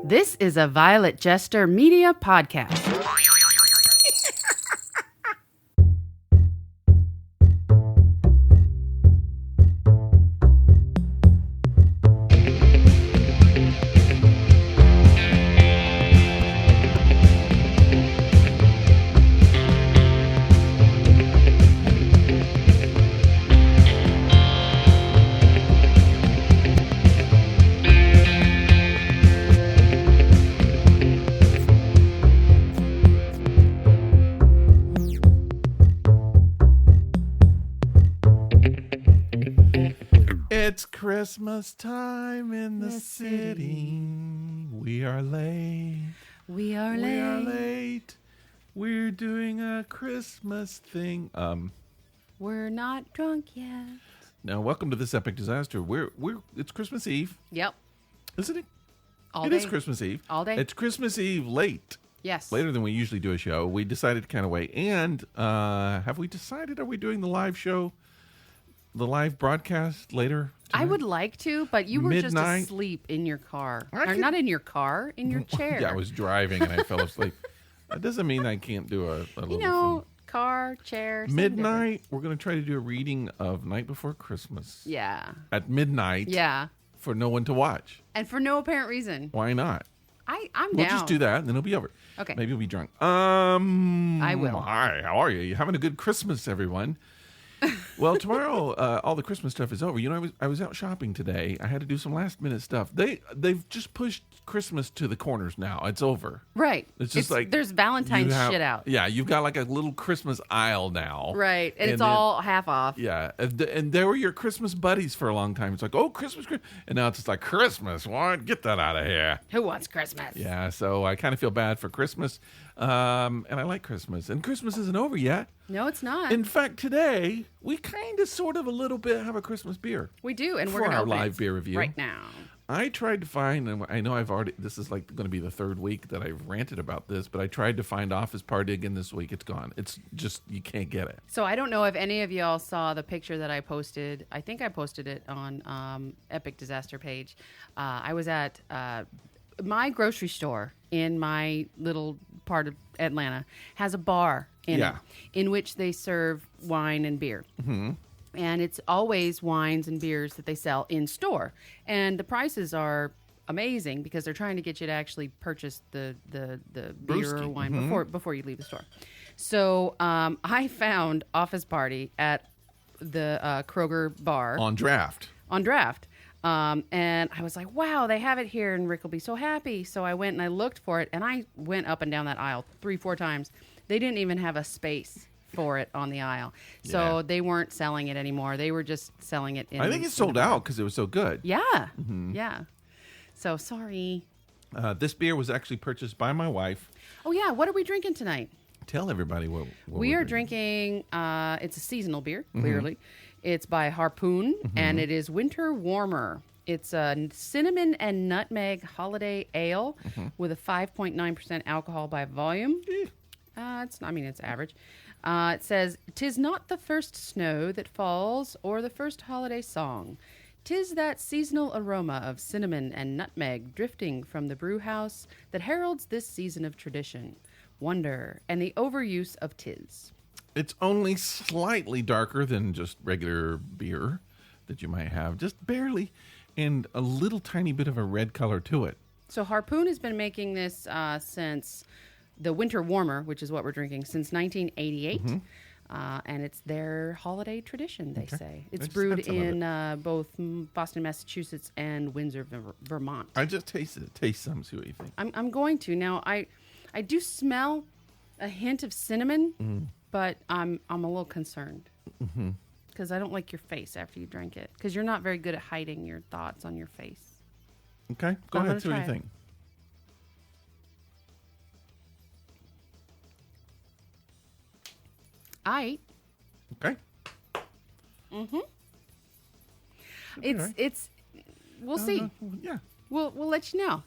This is a Violet Jester Media podcast. It's Christmas time in the city. We are late. We are We late. are late. We're doing a Christmas thing. We're not drunk yet. Now welcome to this epic disaster. It's Christmas Eve, Yep. isn't it? All It day. is Christmas Eve. All day. It's Christmas Eve late. Yes. Later than we usually do a show. We decided to kind of wait. And have we decided, are we doing the live show, the live broadcast later I tonight? would like to, but you were just Midnight? asleep in your car. I Or could- not in your car, in your chair. Yeah, I was driving and I fell asleep. That doesn't mean I can't do a little You know, car, chair. same midnight. We're going to try to do a reading of Night Before Christmas difference. Yeah. at midnight Yeah. for no one to watch. And for no apparent reason. Why not? I'm We'll down. just do that and then it'll be over. Okay. Maybe we'll be drunk. I will. Hi, how are you? You having a good Christmas, everyone? Well, tomorrow all the Christmas stuff is over. You know, I was out shopping today. I had to do some last minute stuff. They've just pushed Christmas to the corners now. It's over. Right. It's just like there's Valentine's you have- shit out. Yeah, you've got like a little Christmas aisle now. Right. And it's then- all half off. Yeah, and they were your Christmas buddies for a long time. It's like, oh, Christmas, and now it's just like Christmas. What? Get that out of here. Who wants Christmas? Yeah, so I kind of feel bad for Christmas, and I like Christmas. And Christmas isn't over yet. No, it's not. In fact, today we kind of, sort of, a little bit have a Christmas beer. We do, and we're For going to our open live it beer review. right now. I tried to find, and I know I've already, this is like going to be the third week that I've ranted about this, but I tried to find Office Party again this week. It's gone. It's just, you can't get it. So I don't know if any of y'all saw the picture that I posted. I think I posted it on Epic Disaster page. I was at my grocery store in my little part of Atlanta has a bar in Yeah. it in which they serve wine and beer. Mm-hmm. And it's always wines and beers that they sell in store. And the prices are amazing because they're trying to get you to actually purchase the beer Brewski. or wine before you leave the store. So I found Office Party at the Kroger bar On draft. on draft. And I was like, wow, they have it here. And Rick will be so happy. So I went and I looked for it. And I went up and down that aisle 3-4 times. They didn't even have a space for it on the aisle. So Yeah. they weren't selling it anymore. They were just selling it in I think it's sold out because it was so good. Yeah. Yeah. So sorry. This beer was actually purchased by my wife. Oh, yeah. What are we drinking tonight? Tell everybody what We we're are drinking, it's a seasonal beer, clearly. It's by Harpoon, and it is Winter Warmer. It's a cinnamon and nutmeg holiday ale with a 5.9% alcohol by volume. It's average. It says, "'Tis not the first snow that falls or the first holiday song. 'Tis that seasonal aroma of cinnamon and nutmeg drifting from the brew house that heralds this season of tradition, wonder, and the overuse of 'tis." It's only slightly darker than just regular beer that you might have, just barely, and a little tiny bit of a red color to it. So Harpoon has been making this since the Winter Warmer, which is what we're drinking, since 1988. And it's their holiday tradition, they say. It's just brewed had some of in both Boston, Massachusetts and Windsor, Vermont. I just taste some, see what you think. I'm going to. Now, I do smell a hint of cinnamon, but I'm a little concerned. Because I don't like your face after you drink it. Because you're not very good at hiding your thoughts on your face. Okay, go I'm ahead, gonna see what you try it. think. Okay. It's we'll see. Yeah. We'll let you know.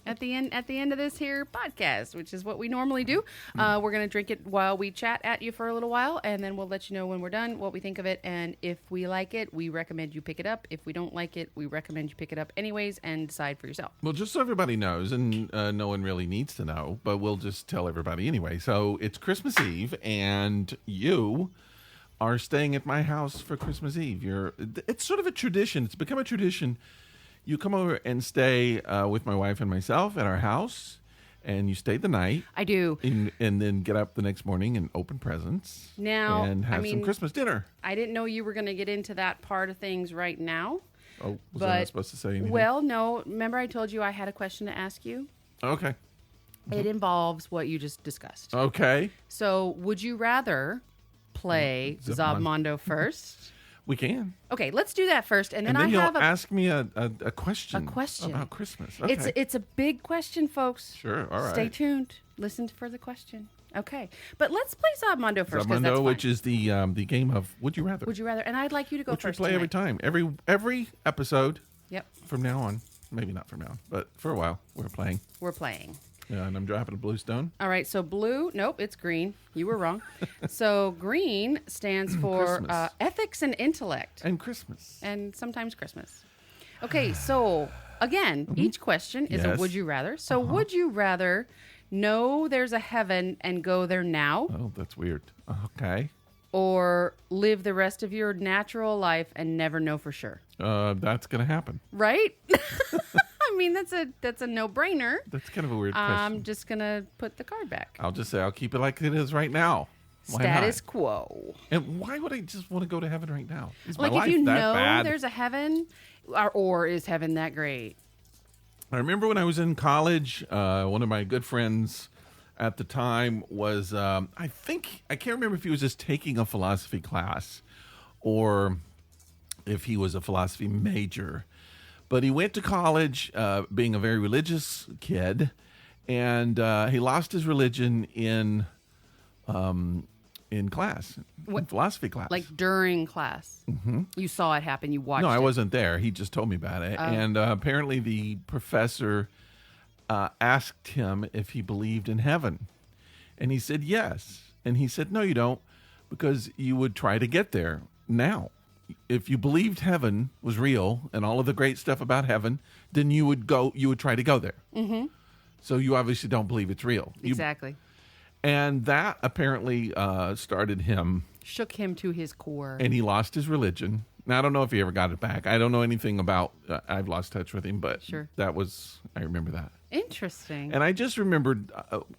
at the end of this here podcast, which is what we normally do. We're going to drink it while we chat at you for a little while, and then we'll let you know when we're done what we think of it. And if we like it, we recommend you pick it up. If we don't like it, we recommend you pick it up anyways and decide for yourself. Well, just so everybody knows, and no one really needs to know, but we'll just tell everybody anyway. So it's Christmas Eve, and you are staying at my house for Christmas Eve. It's sort of a tradition. It's become a tradition. You come over and stay with my wife and myself at our house, and you stay the night. I do. And then get up the next morning and open presents. Now, and have some Christmas dinner. I didn't know you were going to get into that part of things right now. Oh, was I not supposed to say anything? Well, no. Remember I told you I had a question to ask you? Okay. It involves what you just discussed. Okay. So, would you rather play Zobmondo first? We can. Okay, let's do that first, and then you'll have ask me a question. A question about Christmas. Okay. It's a big question, folks. Sure. All right. Stay tuned. Listen for the question. Okay, but let's play Zobmondo first. Zobmondo, which is the game of Would You Rather. Would you rather? And I'd like you to go which first. We play every time, every episode. Yep. From now on, maybe not from now on, but for a while we're playing. Yeah, and I'm dropping a blue stone. All right, so blue, nope, it's green. You were wrong. So green stands for ethics and intellect. And Christmas. And sometimes Christmas. Okay, so again, each question is a would you rather. So would you rather know there's a heaven and go there now? Oh, that's weird. Okay. Or live the rest of your natural life and never know for sure? That's going to happen. Right? I mean, that's a no-brainer. That's kind of a weird question. I'm just going to put the card back. I'll just say I'll keep it like it is right now. Why Status not? Quo. And why would I just want to go to heaven right now? Is like my if life you that know bad? There's a heaven, or is heaven that great? I remember when I was in college, one of my good friends at the time was, I can't remember if he was just taking a philosophy class or if he was a philosophy major. But he went to college being a very religious kid, and he lost his religion in class, in philosophy class. Like during class. Mm-hmm. You saw it happen. You watched it. No, I wasn't there. He just told me about it. And apparently the professor asked him if he believed in heaven. And he said yes. And he said, no, you don't, because you would try to get there now. If you believed heaven was real and all of the great stuff about heaven, then you would try to go there. Mm-hmm. So you obviously don't believe it's real. Exactly. And that apparently started him. Shook him to his core. And he lost his religion. Now, I don't know if he ever got it back. I don't know anything about, I've lost touch with him, but I remember that. Interesting. And I just remembered,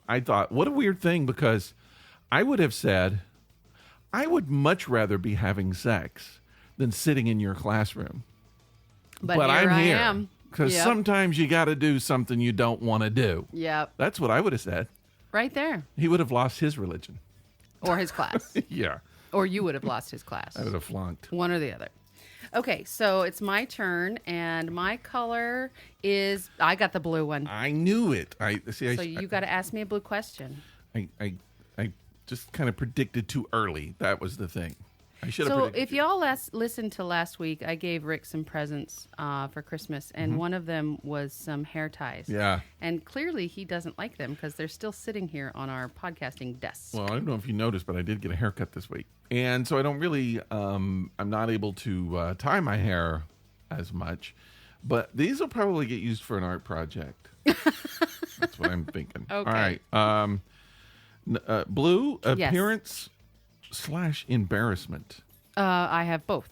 I thought, what a weird thing, because I would have said, I would much rather be having sex than sitting in your classroom. But I'm here. Because sometimes you got to do something you don't want to do. Yep. That's what I would have said. Right there. He would have lost his religion. Or his class. Yeah. Or you would have lost his class. I would have flunked. One or the other. Okay, so it's my turn, and my color is... I got the blue one. I knew it. So you got to ask me a blue question. I just kind of predicted too early. That was the thing. I should have predicted. So if y'all listened to last week, I gave Rick some presents for Christmas, and one of them was some hair ties. Yeah. And clearly he doesn't like them because they're still sitting here on our podcasting desk. Well, I don't know if you noticed, but I did get a haircut this week. And so I don't really, I'm not able to tie my hair as much. But these will probably get used for an art project. That's what I'm thinking. Okay. All right. Blue, appearance / embarrassment. I have both.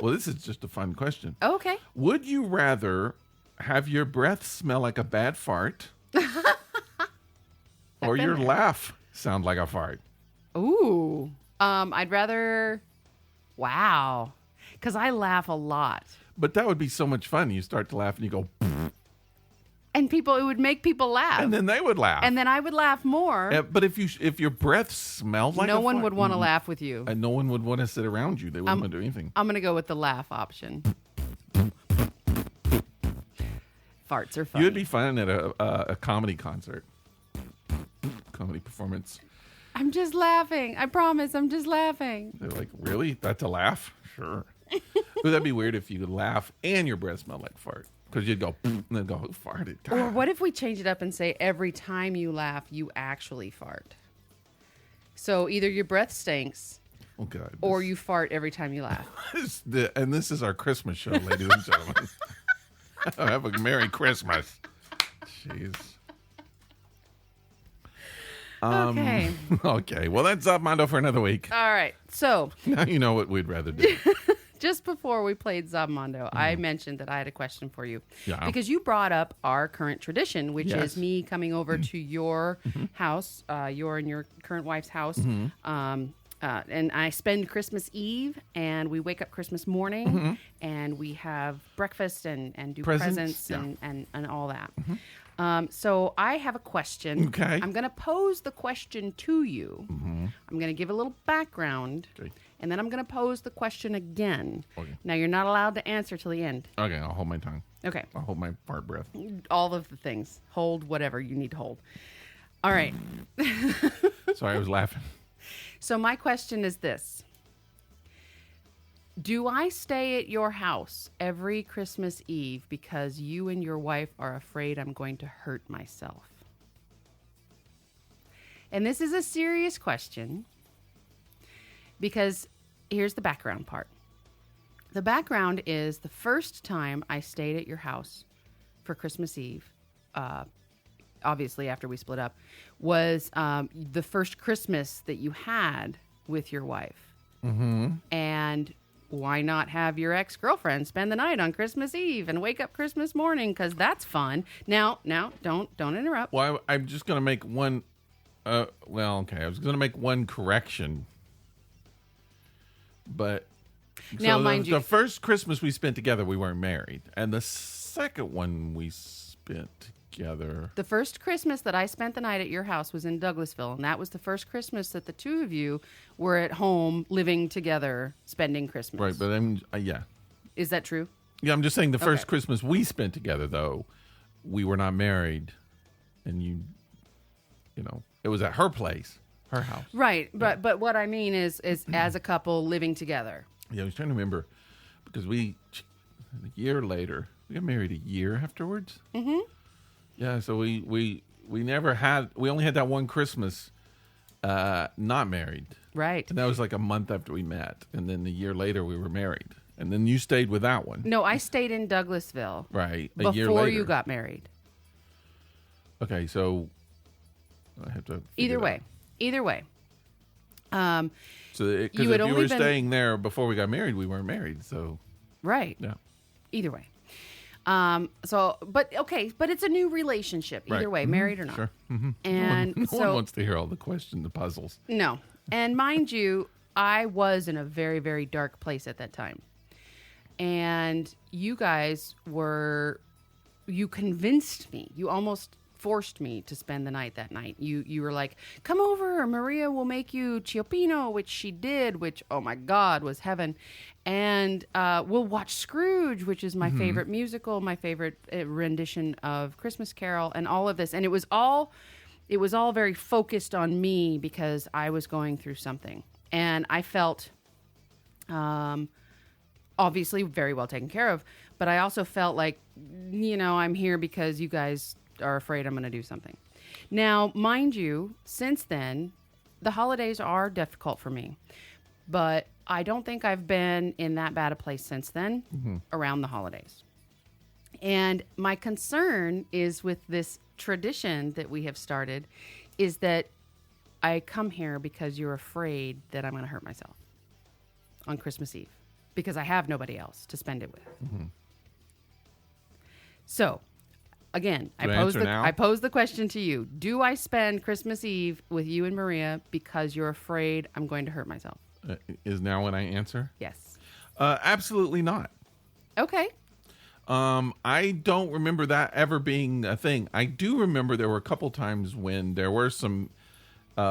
Well, this is just a fun question. Okay. Would you rather have your breath smell like a bad fart or your laugh sound like a fart? Ooh. I'd rather... Wow. Because I laugh a lot. But that would be so much fun. You start to laugh and you go... And it would make people laugh. And then they would laugh. And then I would laugh more. But if your breath smelled like no one would want to laugh with you. And no one would want to sit around you. They wouldn't want to do anything. I'm going to go with the laugh option. Farts are fun. You would be fun at a comedy concert. Comedy performance. I'm just laughing. I promise. I'm just laughing. They're like, really? That's a laugh? Sure. Would that be weird if you could laugh and your breath smelled like fart? Because you'd go, and then go, who farted? God. Or what if we change it up and say every time you laugh, you actually fart? So either your breath stinks, Oh, God. or you fart every time you laugh. And this is our Christmas show, ladies and gentlemen. Have a Merry Christmas. Jeez. Okay. Okay. Well, that's Mondo for another week. All right. So Now you know what we'd rather do. just before we played Zabmondo, I mentioned that I had a question for you. Yeah. Because you brought up our current tradition, which Yes. is me coming over to your house, your and your current wife's house. And I spend Christmas Eve, and we wake up Christmas morning, and we have breakfast and do presents Yeah. and all that. So I have a question. Okay. I'm going to pose the question to you. I'm going to give a little background, Okay. and then I'm going to pose the question again. Okay. Now, you're not allowed to answer till the end. Okay, I'll hold my tongue. Okay. I'll hold my fart breath. All of the things. Hold whatever you need to hold. All right. Sorry, I was laughing. So my question is this. Do I stay at your house every Christmas Eve because you and your wife are afraid I'm going to hurt myself? And this is a serious question because here's the background part. The background is the first time I stayed at your house for Christmas Eve, obviously after we split up, was the first Christmas that you had with your wife. And why not have your ex-girlfriend spend the night on Christmas Eve and wake up Christmas morning? Because that's fun. Now, don't interrupt. Well, I'm just going to make one. I was going to make one correction. But Now, so mind you- the first Christmas we spent together, we weren't married. And the second one we spent together. The first Christmas that I spent the night at your house was in Douglasville, and that was the first Christmas that the two of you were at home living together, spending Christmas. Right, but I'm, yeah. Is that true? Yeah, I'm just saying the first Okay. Christmas we spent together, though, we were not married. And you know, it was at her place, her house. Right, but what I mean is as a couple living together. Yeah, I was trying to remember because a year later, we got married a year afterwards. Mm-hmm. Yeah, so we never had, we only had that one Christmas not married. Right. And that was like a month after we met. And then a year later, we were married. And then you stayed with that one. No, I stayed in Douglasville. Right, a before year later. you got married. Okay, so I have to. Either way. So, because You had if you only were been- staying there before we got married, we weren't married. So, Right. yeah. Either way. But it's a new relationship. Either Right. way, married or not. Sure. And No so one wants to hear all the questions, the puzzles. no. And mind you, I was in a very, very dark place at that time. And you guys you convinced me. You almost forced me to spend the night that night. You were like, come over, Maria will make you cioppino, which she did, which, oh my God, was heaven. And we'll watch Scrooge, which is my favorite musical, my favorite rendition of Christmas Carol, and all of this. And it was all very focused on me because I was going through something. And I felt obviously very well taken care of, but I also felt like, I'm here because you guys are afraid I'm going to do something. Now, mind you, since then, the holidays are difficult for me, but I don't think I've been in that bad a place since then around the holidays. And my concern is with this tradition that we have started is that I come here because you're afraid that I'm going to hurt myself on Christmas Eve because I have nobody else to spend it with. So, again, Do I answer now? I pose the question to you. Do I spend Christmas Eve with you and Maria because you're afraid I'm going to hurt myself? Is now when I answer? Yes. Absolutely not. Okay. I don't remember that ever being a thing. I do remember there were a couple times when there were some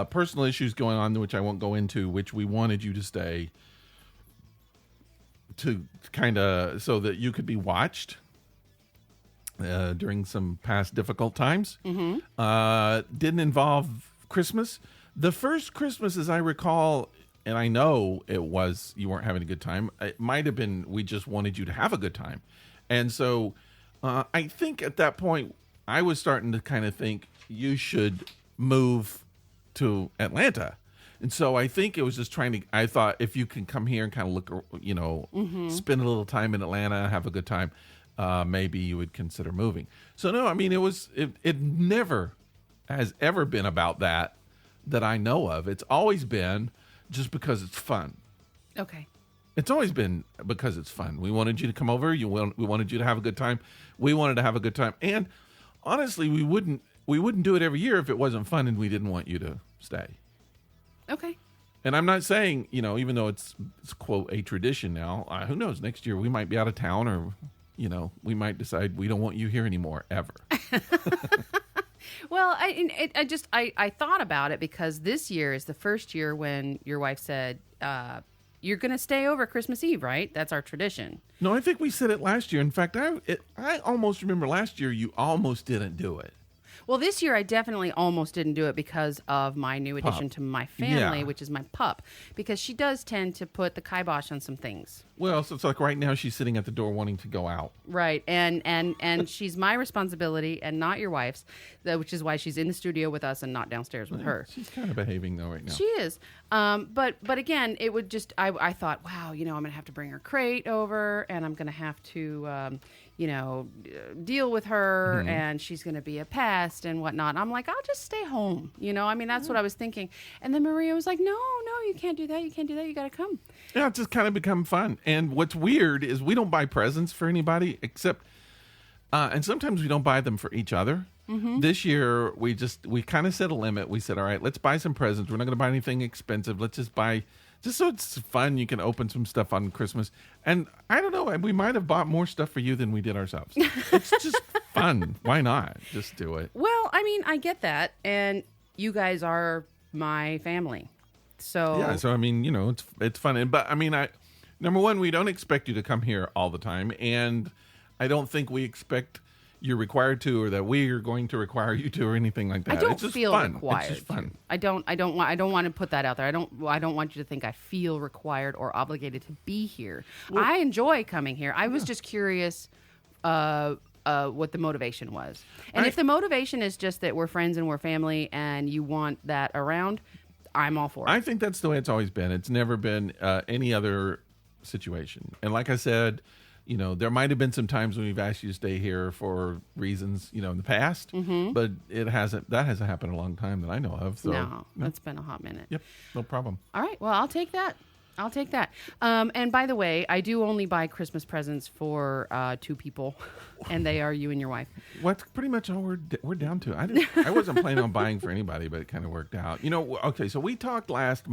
personal issues going on, which I won't go into, which we wanted you to stay to kind of so that you could be watched during some past difficult times. Didn't involve Christmas. The first Christmas, as I recall, and I know it was you weren't having a good time. It might have been we just wanted you to have a good time. And so I think at that point, I was starting to kind of think you should move to Atlanta. And so I think it was just I thought if you can come here and kind of look, spend a little time in Atlanta, have a good time, maybe you would consider moving. So no, I mean, it never has ever been about that I know of. It's always been just because it's fun. Okay. It's always been because it's fun. We wanted you to come over. We wanted you to have a good time. We wanted to have a good time. And honestly, we wouldn't do it every year if it wasn't fun and we didn't want you to stay. Okay. And I'm not saying, even though it's quote a tradition now, who knows, next year we might be out of town or, we might decide we don't want you here anymore ever. Well, I thought about it because this year is the first year when your wife said, you're going to stay over Christmas Eve, right? That's our tradition. No, I think we said it last year. In fact, I almost remember last year you almost didn't do it. Well, this year I definitely almost didn't do it because of my new addition to my family, which is my pup. Because she does tend to put the kibosh on some things. Well, so it's like right now she's sitting at the door wanting to go out. Right, and she's my responsibility and not your wife's, which is why she's in the studio with us and not downstairs with her. She's kind of behaving though right now. She is, but again, it would just I thought, wow, I'm gonna have to bring her crate over, and I'm gonna have to deal with her, and she's gonna be a pest and whatnot. I'm like, I'll just stay home, that's what I was thinking. And then Maria was like, no, you can't do that. You can't do that. You gotta come. Yeah, it's just kind of become fun. And what's weird is we don't buy presents for anybody except, and sometimes we don't buy them for each other. Mm-hmm. This year, we kind of set a limit. We said, all right, let's buy some presents. We're not going to buy anything expensive. Let's just buy, just so it's fun. You can open some stuff on Christmas. And I don't know, we might have bought more stuff for you than we did ourselves. It's just fun. Why not? Just do it. Well, I get that. And you guys are my family. So yeah, so it's fun. But number one, we don't expect you to come here all the time, and I don't think we expect you're required to, or that we are going to require you to, or anything like that. I don't it's just feel fun. required. It's just fun. I don't want to put that out there. I don't want you to think I feel required or obligated to be here. Well, I enjoy coming here. I was just curious what the motivation was, and if the motivation is just that we're friends and we're family, and you want that around, I'm all for it. I think that's the way it's always been. It's never been any other situation. And like I said, there might have been some times when we've asked you to stay here for reasons, in the past, but that hasn't happened in a long time that I know of. So no, it's been a hot minute. Yep, no problem. All right, well, I'll take that. And by the way, I do only buy Christmas presents for 2 people, and they are you and your wife. Well, that's pretty much all we're down to. I wasn't planning on buying for anybody, but it kind of worked out. Okay, so we talked last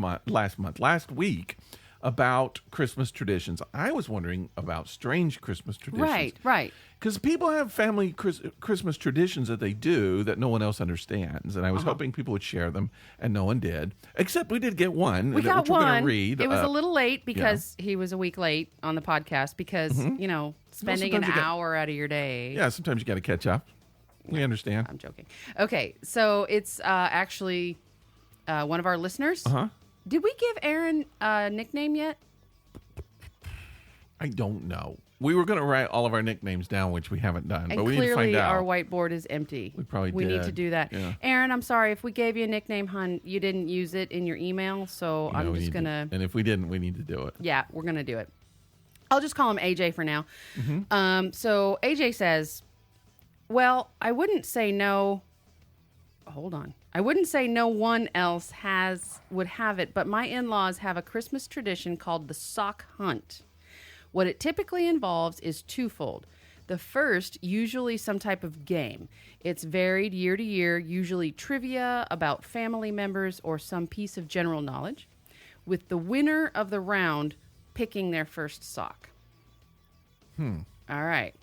week about Christmas traditions. I was wondering about strange Christmas traditions. Right. Because people have family Christmas traditions that they do that no one else understands, and I was hoping people would share them, and no one did. Except we did get one. We got one. We're going to read. It was a little late because he was a week late on the podcast because spending an hour out of your day. Yeah, sometimes you got to catch up. We understand. I'm joking. Okay, so it's actually one of our listeners. Did we give Aaron a nickname yet? I don't know. We were going to write all of our nicknames down, which we haven't done, and but we need to find clearly out. Our whiteboard is empty. We need to do that. Yeah. Aaron, I'm sorry if we gave you a nickname, hon. You didn't use it in your email, so I'm just going to. And if we didn't, we need to do it. Yeah, we're going to do it. I'll just call him AJ for now. So AJ says, well, I wouldn't say no. Hold on. I wouldn't say no one else would have it, but my in-laws have a Christmas tradition called the sock hunt. What it typically involves is twofold. The first, usually some type of game. It's varied year to year, usually trivia about family members or some piece of general knowledge, with the winner of the round picking their first sock. All right.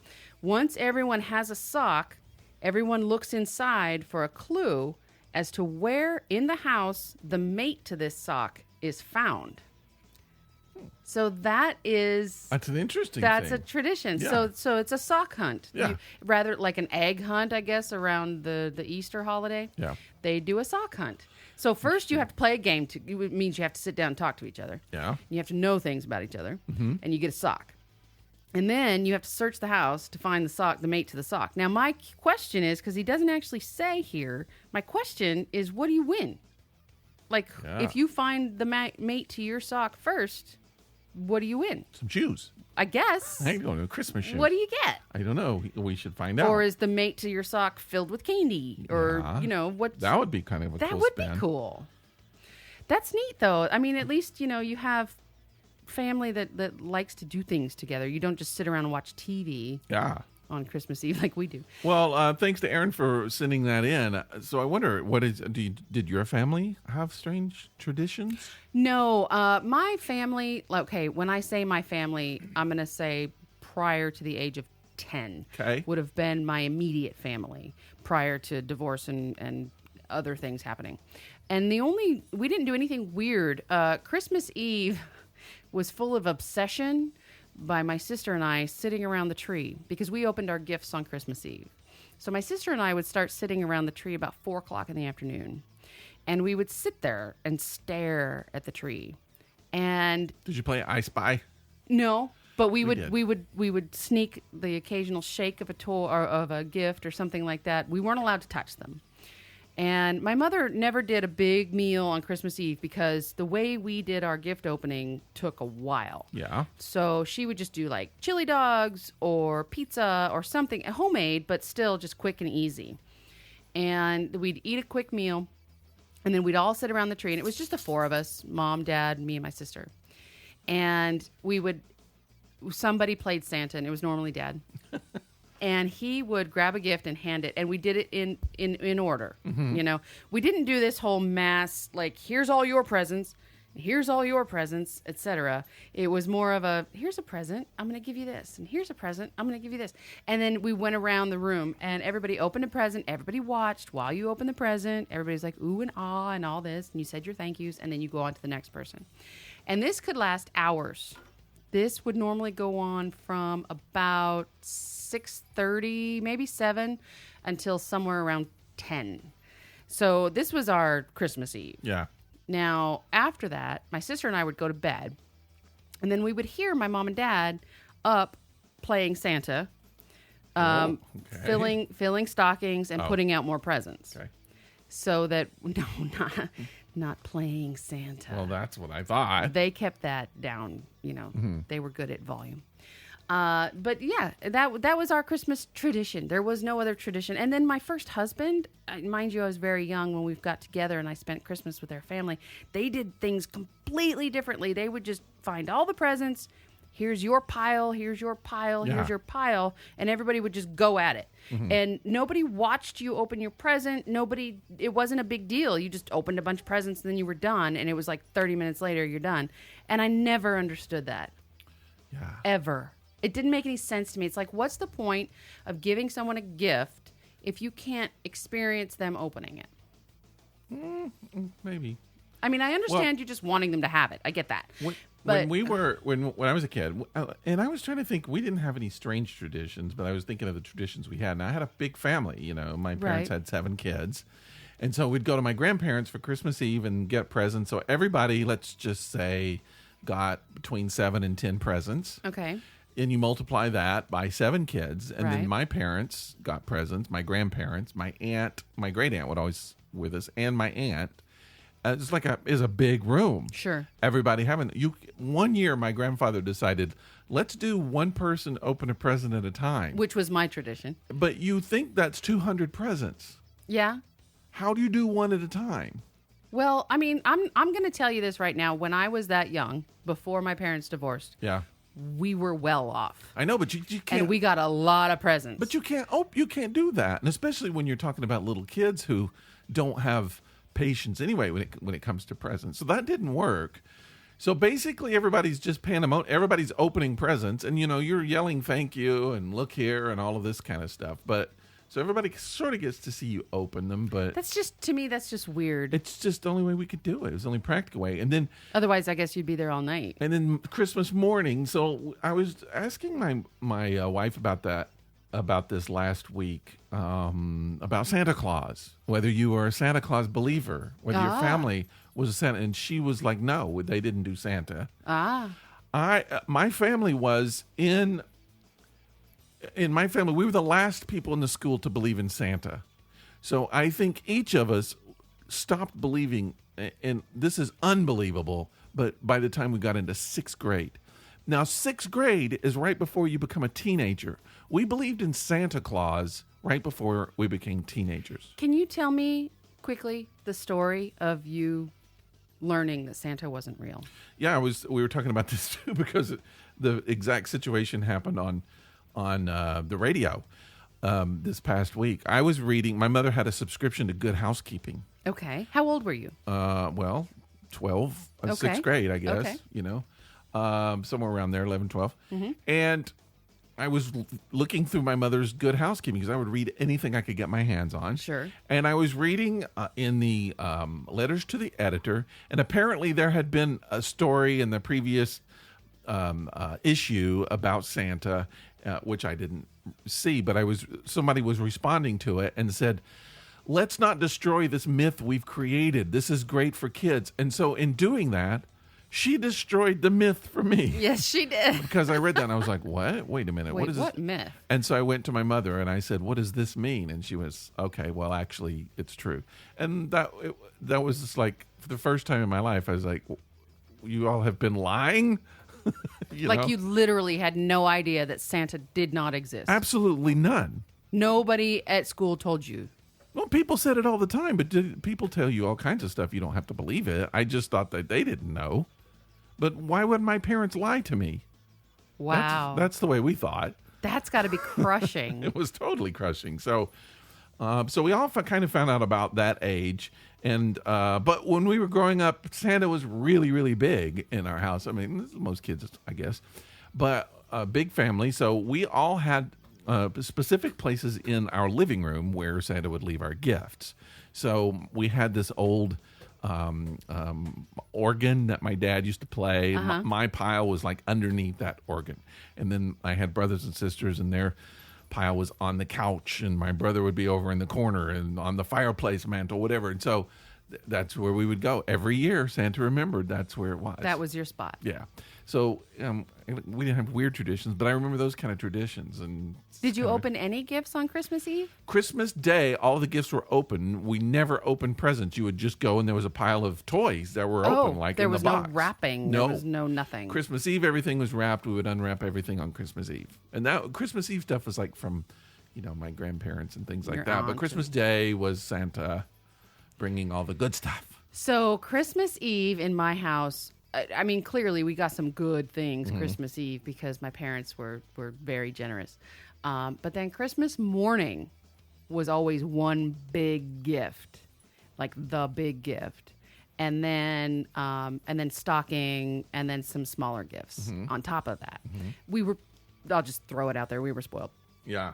Once everyone has a sock, everyone looks inside for a clue as to where in the house the mate to this sock is found. So that's an interesting That's thing. a tradition. Yeah. So it's a sock hunt. Yeah. Rather like an egg hunt, I guess, around the Easter holiday. Yeah. They do a sock hunt. So first you have to play a game. It means you have to sit down and talk to each other. Yeah. You have to know things about each other. And you get a sock. And then you have to search the house to find the mate to the sock. Now, my question is, because he doesn't actually say here, my question is, what do you win? Like, if you find the mate to your sock first, what do you win? Some shoes. I guess. I don't know, Christmas shoes. What do you get? I don't know. We should find out. Or is the mate to your sock filled with candy? Or, what? That would be kind of a cool That would spin. be cool. That's neat, though. I mean, at least, you have family that likes to do things together. You don't just sit around and watch TV on Christmas Eve like we do. Well, thanks to Aaron for sending that in. So I wonder, did your family have strange traditions? No, my family, okay, when I say my family, I'm going to say prior to the age of 10 would have been my immediate family prior to divorce and other things happening. And we didn't do anything weird. Christmas Eve was full of obsession by my sister and I sitting around the tree because we opened our gifts on Christmas Eve. So my sister and I would start sitting around the tree about 4 o'clock in the afternoon. And we would sit there and stare at the tree. And did you play I Spy? No, but we would sneak the occasional shake of a toy or of a gift or something like that. We weren't allowed to touch them. And my mother never did a big meal on Christmas Eve because the way we did our gift opening took a while. Yeah. So she would just do like chili dogs or pizza or something homemade, but still just quick and easy. And we'd eat a quick meal, and then we'd all sit around the tree. And it was just the 4 of us, mom, dad, me, and my sister. And somebody played Santa, and it was normally dad. And he would grab a gift and hand it, and we did it in order. Mm-hmm. We didn't do this whole mass, like, here's all your presents, here's all your presents, etc. It was more of a, here's a present, I'm going to give you this, and here's a present, I'm going to give you this. And then we went around the room, and everybody opened a present, everybody watched while you opened the present, everybody's like, ooh and ah, and all this, and you said your thank yous, and then you go on to the next person. And this could last hours. This would normally go on from about 6:30, maybe 7, until somewhere around 10. So this was our Christmas Eve. Yeah. Now, after that, my sister and I would go to bed, and then we would hear my mom and dad up playing Santa, filling stockings and putting out more presents. Okay. So that, no, not playing Santa. Well, that's what I thought. They kept that down, Mm-hmm. They were good at volume. But yeah, that was our Christmas tradition. There was no other tradition. And then my first husband, mind you, I was very young when we got together and I spent Christmas with their family. They did things completely differently. They would just find all the presents. Here's your pile, here's your pile, here's your pile. And everybody would just go at it. Mm-hmm. And nobody watched you open your present. It wasn't a big deal. You just opened a bunch of presents and then you were done. And it was like 30 minutes later, you're done. And I never understood that. Yeah. Ever. It didn't make any sense to me. It's like, what's the point of giving someone a gift if you can't experience them opening it? Maybe. I mean, I understand you just wanting them to have it. I get that. When I was a kid, and I was trying to think, we didn't have any strange traditions, but I was thinking of the traditions we had. And I had a big family. My parents had 7 kids. And so we'd go to my grandparents for Christmas Eve and get presents. So everybody, let's just say, got between 7 and 10 presents. Okay. And you multiply that by 7 kids. And then my parents got presents, my grandparents, my aunt, my great aunt would always with us, and my aunt. It's like a big room. Sure. Everybody having one year, my grandfather decided, let's do one person open a present at a time. Which was my tradition. But you think that's 200 presents. Yeah. How do you do one at a time? Well, I mean, I'm going to tell you this right now. When I was that young, before my parents divorced, we were well off. I know, but you can't. And we got a lot of presents. But you can't do that, and especially when you're talking about little kids who don't have patience anyway when it comes to presents. So that didn't work. So basically, everybody's just pandemonium. Everybody's opening presents, and you're yelling "thank you" and "look here" and all of this kind of stuff. But so everybody sort of gets to see you open them. But to me, that's just weird. It's just the only way we could do it. It was the only practical way. And then otherwise, I guess you'd be there all night. And then Christmas morning. So I was asking my wife about that. About this last week, about Santa Claus, whether you were a Santa Claus believer, whether your family was a Santa, and she was like, no, they didn't do Santa. My My family was in in my family, we were the last people in the school to believe in Santa. So I think each of us stopped believing, and this is unbelievable, but by the time we got into 6th grade. Now, 6th grade is right before you become a teenager. We believed in Santa Claus right before we became teenagers. Can you tell me quickly the story of you learning that Santa wasn't real? Yeah, we were talking about this too because the exact situation happened on the radio this past week. I was reading. My mother had a subscription to Good Housekeeping. Okay. How old were you? Well, 12, Okay. 6th grade, I guess. Okay. You know, somewhere around there, 11, 12. Mm-hmm. And I was looking through my mother's Good Housekeeping because I would read anything I could get my hands on. Sure. And I was reading in the letters to the editor, and apparently there had been a story in the previous issue about Santa, which I didn't see, but somebody was responding to it and said, "Let's not destroy this myth we've created. This is great for kids." And so in doing that, she destroyed the myth for me. Yes, she did. Because I read that and I was like, what? Wait a minute. Wait, what is this? what myth? And so I went to my mother and I said, "What does this mean?" And she was, "Okay, well, actually, it's true." And that was just like, for the first time in my life, I was like, "You all have been lying?" You know? You literally had no idea that Santa did not exist. Absolutely none. Nobody at school told you. Well, people said it all the time, but people tell you all kinds of stuff. You don't have to believe it. I just thought that they didn't know. But why would my parents lie to me? Wow. That's the way we thought. That's got to be crushing. It was totally crushing. So we all kind of found out about that age. And but when we were growing up, Santa was really, really big in our house. I mean, this is most kids, I guess. But a big family. So we all had specific places in our living room where Santa would leave our gifts. So we had this old organ that my dad used to play. Uh-huh. My pile was like underneath that organ. And then I had brothers and sisters, and their pile was on the couch, and my brother would be over in the corner and on the fireplace mantle, whatever. And so that's where we would go every year. Santa remembered that's where it was. That was your spot. Yeah. So we didn't have weird traditions, but I remember those kind of traditions. And Did you open any gifts on Christmas Eve? Christmas Day, all the gifts were open. We never opened presents. You would just go, and there was a pile of toys that were open, like there in the was box. no wrapping. No. There was no nothing. Christmas Eve, everything was wrapped. We would unwrap everything on Christmas Eve. And that Christmas Eve stuff was like from, my grandparents and things like Your that. But aunt Christmas Day was Santa bringing all the good stuff. So Christmas Eve in my house, I mean, clearly we got some good things Christmas Eve because my parents were very generous. But then Christmas morning was always one big gift, like the big gift. And then stocking, and then some smaller gifts on top of that. I'll just throw it out there. We were spoiled. Yeah.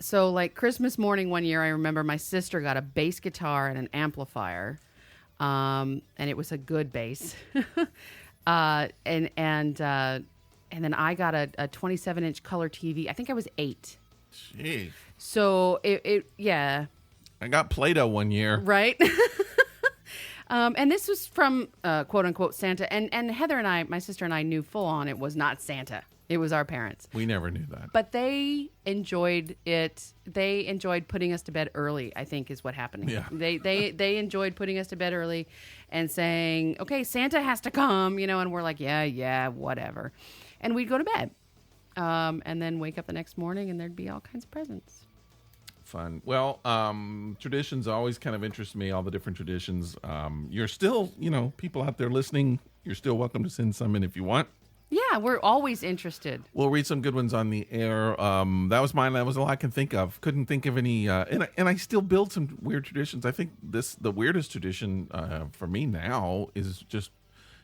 So like Christmas morning one year, I remember my sister got a bass guitar and an amplifier. And it was a good bass. And then I got a 27-inch color TV. I think I was 8. Jeez. So yeah. I got Play-Doh one year. Right. And this was from quote unquote Santa. And Heather and I, my sister and I, knew full on it was not Santa. It was our parents. We never knew that. But they enjoyed it. They enjoyed putting us to bed early, I think is what happened. Yeah. They enjoyed putting us to bed early and saying, "Okay, Santa has to come," and we're like, yeah, whatever. And we'd go to bed. And then wake up the next morning and there'd be all kinds of presents. Fun. Well, traditions always kind of interest me, all the different traditions. You're still, people out there listening, you're still welcome to send some in if you want. Yeah, we're always interested. We'll read some good ones on the air. That was mine. That was all I can think of. Couldn't think of any. And I still build some weird traditions. I think the weirdest tradition for me now is just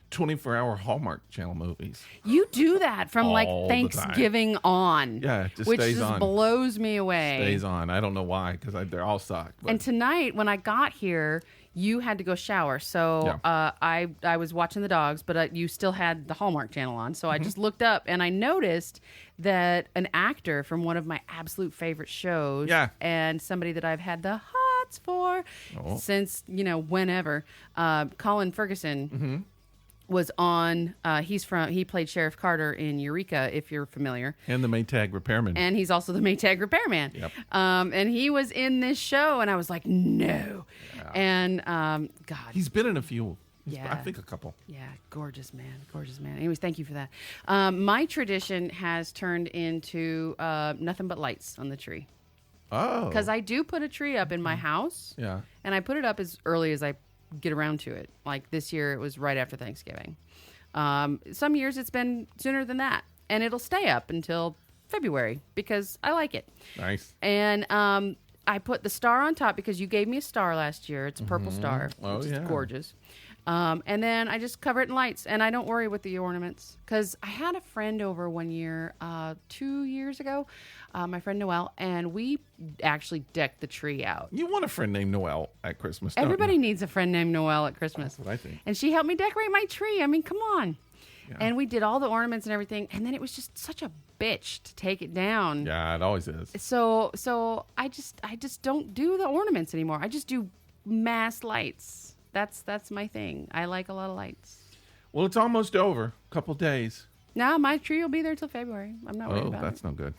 24-hour Hallmark Channel movies. You do that from All the Thanksgiving on. Yeah, it just which stays just on. blows me away. Stays on. I don't know why, because they all suck. But. And tonight, when I got here, you had to go shower. So I was watching the dogs, but you still had the Hallmark Channel on. So I just looked up, and I noticed that an actor from one of my absolute favorite shows, and somebody that I've had the hots for since, whenever, Colin Ferguson, was on. He played Sheriff Carter in Eureka, if you're familiar. And the Maytag repairman. And he's also the Maytag repairman. Yep. And he was in this show, and I was like, no. Yeah. And God, he's been in a few. Yeah. I think a couple. Yeah, gorgeous man. Anyways, thank you for that. My tradition has turned into nothing but lights on the tree. Oh. Because I do put a tree up in my house. Yeah. And I put it up as early as I get around to it. Like this year, it was right after Thanksgiving. Some years it's been sooner than that. And it'll stay up until February because I like it. Nice. And I put the star on top because you gave me a star last year. It's a purple star. Oh, yeah. It's gorgeous. And then I just cover it in lights, and I don't worry with the ornaments. Because I had a friend over one year, 2 years ago, my friend Noelle, and we actually decked the tree out. You want a friend named Noelle at Christmas, don't Everybody you? needs a friend named Noelle at Christmas. That's what I think. And she helped me decorate my tree. I mean, come on. Yeah. And we did all the ornaments and everything, and then it was just such a bitch to take it down. Yeah, it always is. So I just don't do the ornaments anymore. I just do mass lights. That's my thing. I like a lot of lights. Well, it's almost over. A couple days. No, my tree will be there till February. I'm not worried about that's it. no good.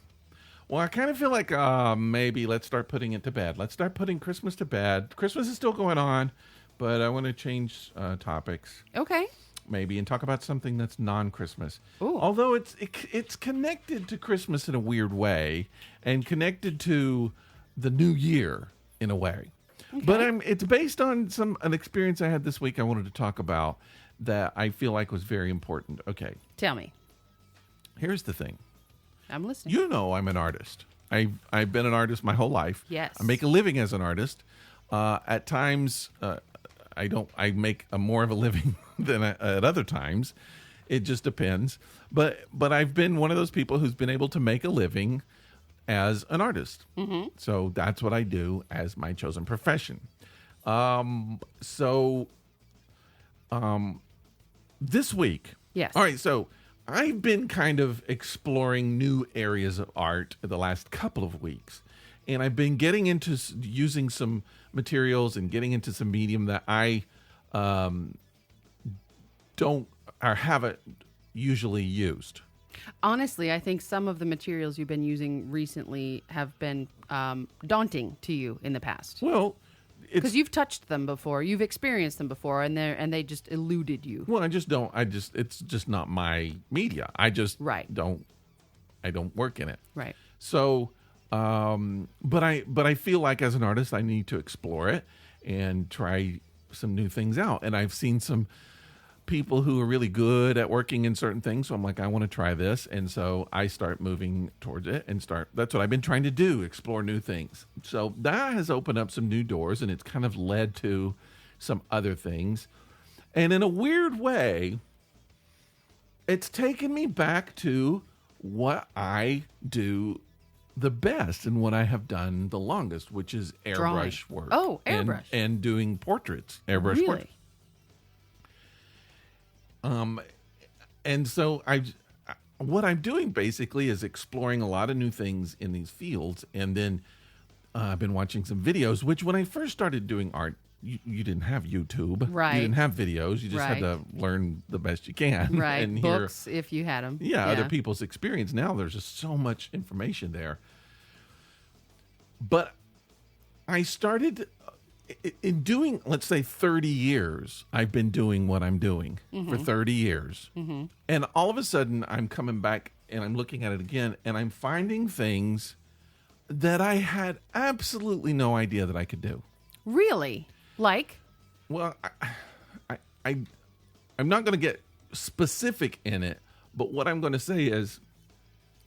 Well, I kind of feel like maybe let's start putting it to bed. Let's start putting Christmas to bed. Christmas is still going on, but I want to change topics. Okay. Maybe and talk about something that's non-Christmas. Ooh. Although it's connected to Christmas in a weird way and connected to the new year in a way. Okay. But it's based on an experience I had this week I wanted to talk about that I feel like was very important. Okay. Tell me. Here's the thing. I'm listening. You know I'm an artist. I've been an artist my whole life. Yes. I make a living as an artist. At times, I make more of a living than at other times. It just depends. But I've been one of those people who's been able to make a living as an artist. Mm-hmm. So that's what I do as my chosen profession. This week. Yes. All right. So I've been kind of exploring new areas of art the last couple of weeks. And I've been getting into using some materials and getting into some medium that I don't or haven't usually used. Honestly, I think some of the materials you've been using recently have been daunting to you in the past. Well, because you've touched them before, you've experienced them before, and they just eluded you. Well, it's just not my media. I just don't work in it. Right. So, but I feel like as an artist, I need to explore it and try some new things out. And I've seen some people who are really good at working in certain things. So I'm like, I want to try this. And so I start moving towards it that's what I've been trying to do, explore new things. So that has opened up some new doors and it's kind of led to some other things. And in a weird way, it's taken me back to what I do the best and what I have done the longest, which is airbrush work. Oh, airbrush. And doing portraits, airbrush really? portraits. And so what I'm doing basically is exploring a lot of new things in these fields. And then I've been watching some videos, which when I first started doing art, you didn't have YouTube. Right. You didn't have videos. You just had to learn the best you can. Right. And Books, if you had them. Yeah, other people's experience. Now there's just so much information there. But I started in doing, let's say 30 years, I've been doing what I'm doing for 30 years. Mm-hmm. And all of a sudden I'm coming back and I'm looking at it again and I'm finding things that I had absolutely no idea that I could do. Really? Like? Well, I'm not going to get specific in it, but what I'm going to say is,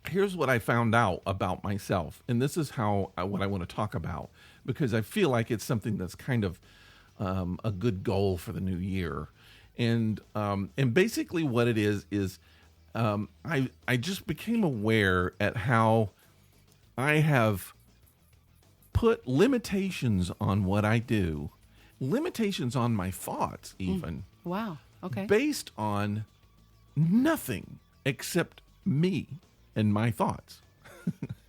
here's what I found out about myself. And this is what I want to talk about, because I feel like it's something that's kind of a good goal for the new year. And basically what it is I just became aware at how I have put limitations on what I do, limitations on my thoughts even. Wow. Okay. Based on nothing except me and my thoughts.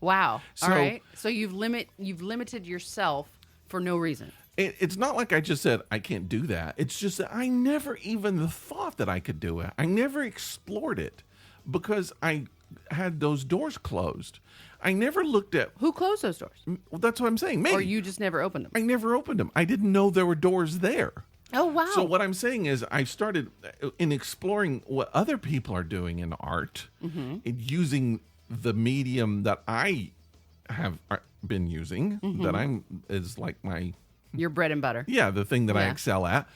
Wow. So, all right. So you've limited yourself for no reason. it's not like I just said, I can't do that. It's just that I never even thought that I could do it. I never explored it because I had those doors closed. I never looked at... Who closed those doors? Well, that's what I'm saying. Me. Or you just never opened them? I never opened them. I didn't know there were doors there. Oh, wow. So what I'm saying is I started in exploring what other people are doing in art, in using the medium that I have been using, that is like my... Your bread and butter. Yeah, the thing that I Yeah. excel at.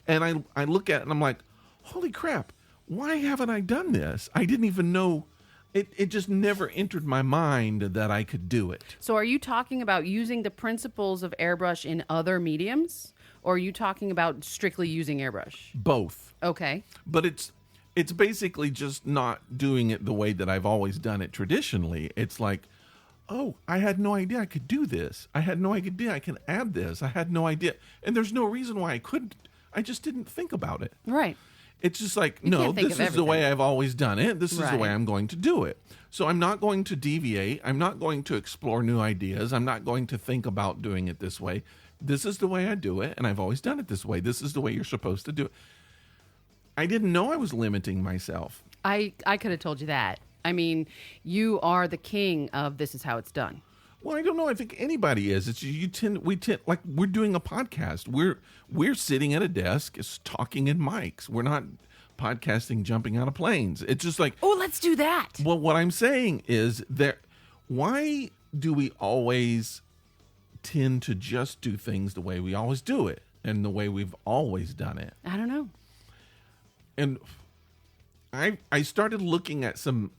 And I look at it and I'm like, holy crap, why haven't I done this? I didn't even know... It just never entered my mind that I could do it. So are you talking about using the principles of airbrush in other mediums? Or are you talking about strictly using airbrush? Both. Okay. But it's basically just not doing it the way that I've always done it traditionally. It's like, oh, I had no idea I could do this. I had no idea I can add this. I had no idea. And there's no reason why I couldn't. I just didn't think about it. Right. It's just like, You no, can't think this of is the way I've always done it. This is the Right. way I'm going to do it. So I'm not going to deviate. I'm not going to explore new ideas. I'm not going to think about doing it this way. This is the way I do it, and I've always done it this way. This is the way you're supposed to do it. I didn't know I was limiting myself. I could have told you that. I mean, you are the king of this is how it's done. Well, I don't know. I think anybody is. It's we tend like we're doing a podcast. We're sitting at a desk, talking in mics. We're not podcasting, jumping out of planes. It's just like, Oh, let's do that. well, what I'm saying is that why do we always tend to just do things the way we always do it and the way we've always done it? I don't know. And I started looking at some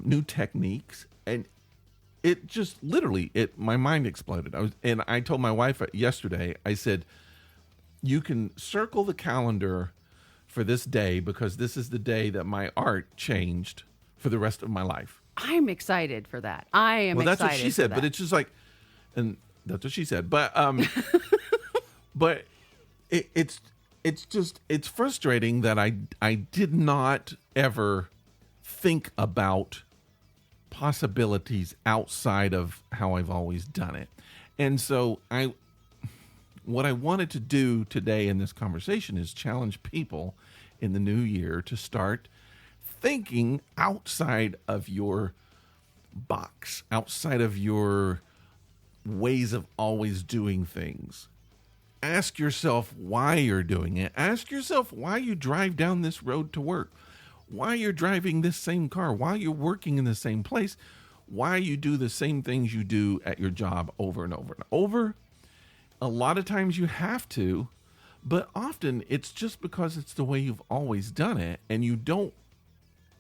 new techniques, and it just literally my mind exploded. I told my wife yesterday, I said, you can circle the calendar for this day because this is the day that my art changed for the rest of my life. I'm excited for that. I am Well, excited. that's what she said, for but that. it's just like, and that's what she said. But but it's frustrating that I did not ever think about possibilities outside of how I've always done it. And so what I wanted to do today in this conversation is challenge people in the new year to start thinking outside of your box, outside of your ways of always doing things. Ask yourself why you're doing it. Ask yourself why you drive down this road to work, why you're driving this same car, why you're working in the same place, why you do the same things you do at your job over and over and over. A lot of times you have to, but often it's just because it's the way you've always done it, and you don't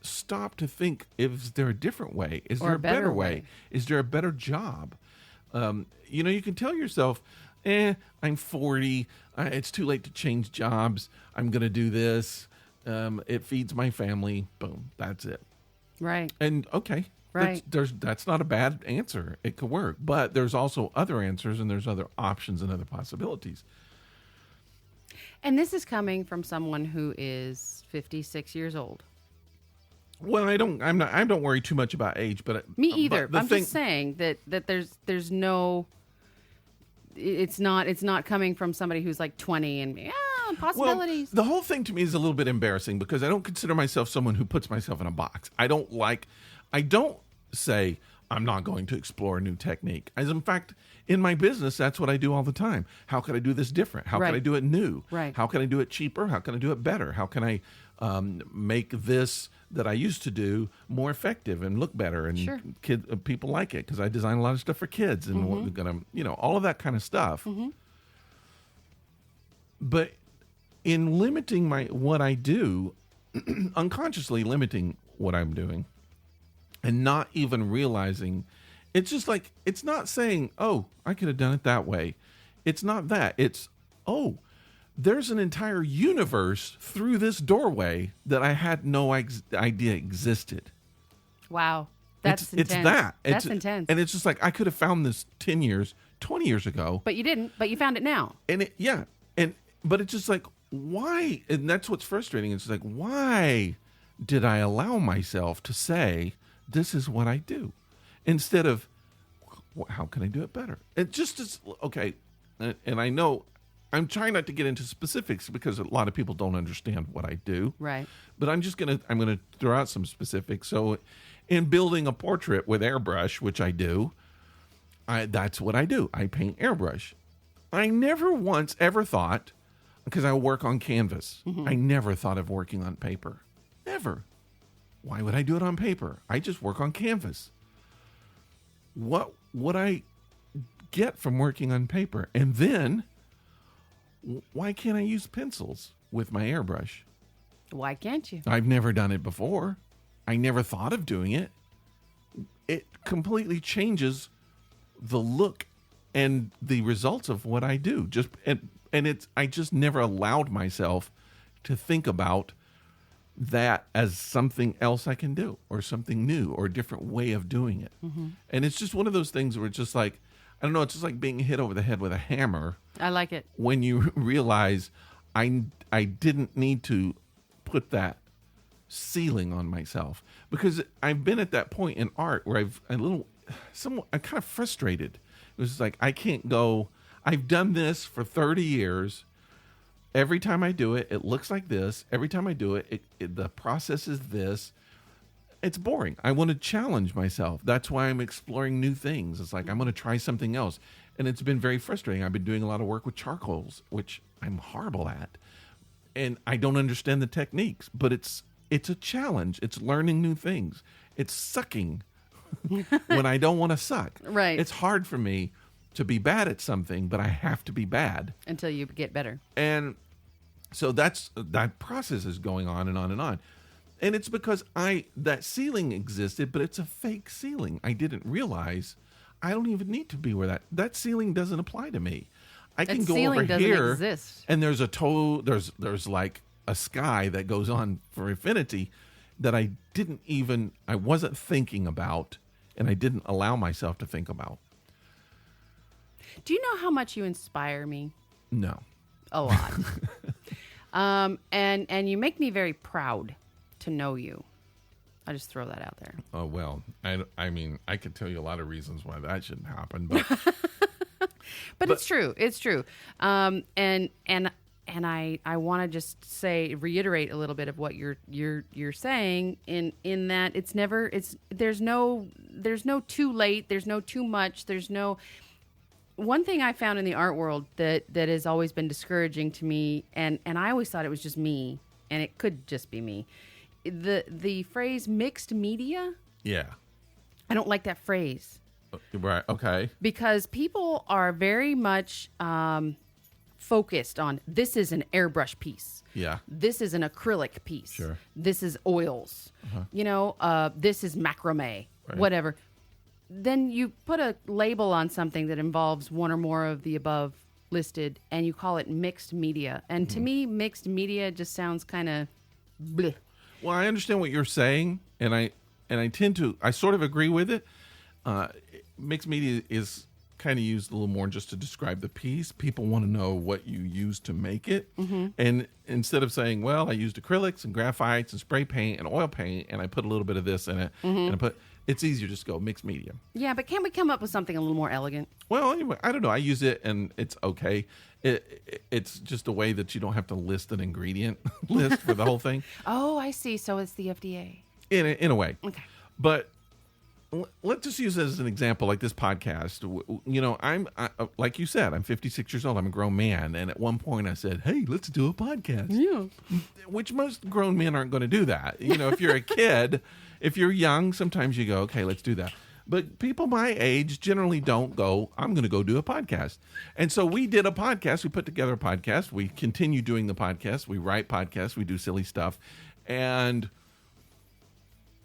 stop to think, is there a different way? Is there a better way? Is there a better job? You can tell yourself, I'm 40. It's too late to change jobs. I'm going to do this. It feeds my family. Boom. That's it. Right. And okay. Right. That's not a bad answer. It could work. But there's also other answers, and there's other options and other possibilities. And this is coming from someone who is 56 years old. Well, I don't worry too much about age, but Me either. But I'm just saying that there's no. It's not coming from somebody who's like 20 and possibilities. Well, the whole thing to me is a little bit embarrassing because I don't consider myself someone who puts myself in a box. I don't say I'm not going to explore a new technique. As in fact, in my business, that's what I do all the time. How can I do this different? How Right. can I do it new? Right. How can I do it cheaper? How can I do it better? How can I make this that I used to do more effective and look better, and Sure. people like it because I design a lot of stuff for kids and what we're gonna, all of that kind of stuff. But in limiting what I do, unconsciously limiting what I'm doing, and not even realizing, it's just like, it's not saying, oh, I could have done it that way. It's not that. It's, oh, there's an entire universe through this doorway that I had no idea existed. Wow. That's intense. It's that. That's intense. And it's just like, I could have found this 10 years, 20 years ago. But you didn't. But you found it now. But it's just like, why? And that's what's frustrating. It's like, why did I allow myself to say, this is what I do? Instead of, how can I do it better? It just is, okay, and I know I'm trying not to get into specifics because a lot of people don't understand what I do. Right. But I'm gonna throw out some specifics. So, in building a portrait with airbrush, which I do, that's what I do. I paint airbrush. I never once ever thought, because I work on canvas, I never thought of working on paper. Never. Why would I do it on paper? I just work on canvas. What would I get from working on paper? And then, why can't I use pencils with my airbrush? Why can't you? I've never done it before. I never thought of doing it. It completely changes the look and the results of what I do. I just never allowed myself to think about that as something else I can do, or something new, or a different way of doing it. And it's just one of those things where it's just like, I don't know, it's just like being hit over the head with a hammer. I like it. When you realize I didn't need to put that ceiling on myself, because I've been at that point in art where I'm kind of frustrated. It was like, I can't go, I've done this for 30 years. Every time I do it, it looks like this. Every time I do it, the process is this. It's boring. I want to challenge myself. That's why I'm exploring new things. It's like, I'm going to try something else. And it's been very frustrating. I've been doing a lot of work with charcoals, which I'm horrible at. And I don't understand the techniques, but it's a challenge. It's learning new things. It's sucking when I don't want to suck. Right. It's hard for me to be bad at something, but I have to be bad. Until you get better. And so that process is going on and on and on. And it's because that ceiling existed, but it's a fake ceiling. I didn't realize I don't even need to be where that ceiling doesn't apply to me. I can go over here exist. And there's there's like a sky that goes on for infinity that I wasn't thinking about, and I didn't allow myself to think about. Do you know how much you inspire me? No. A lot. And you make me very proud to know you. I just throw that out there. Oh, well, I mean, I could tell you a lot of reasons why that shouldn't happen, but but it's true. It's true. And I want to just reiterate a little bit of what you're saying in that there's no too late, there's no too much, there's no. One thing I found in the art world that has always been discouraging to me, and I always thought it was just me, and it could just be me. The phrase mixed media. Yeah. I don't like that phrase. Right. Okay. Because people are very much focused on, this is an airbrush piece. Yeah. This is an acrylic piece. Sure. This is oils. This is macrame. Right. Whatever. Then you put a label on something that involves one or more of the above listed, and you call it mixed media. And to me, mixed media just sounds kind of bleh. Well, I understand what you're saying, and I sort of agree with it. Mixed media is kind of used a little more just to describe the piece. People want to know what you use to make it. And instead of saying, well, I used acrylics and graphites and spray paint and oil paint, and I put a little bit of this in it, and it's easier just to go mixed media. Yeah, but can't we come up with something a little more elegant? Well, anyway, I don't know. I use it, and it's okay. It's just a way that you don't have to list an ingredient list for the whole thing. Oh, I see. So it's the FDA. In a way. Okay. But let's just use it as an example, like this podcast. I'm like you said, I'm 56 years old. I'm a grown man. And at one point I said, hey, let's do a podcast. Yeah. Which most grown men aren't going to do that. If you're a kid, if you're young, sometimes you go, okay, let's do that. But people my age generally don't go, I'm going to go do a podcast. And so we did a podcast. We put together a podcast. We continue doing the podcast. We write podcasts. We do silly stuff. And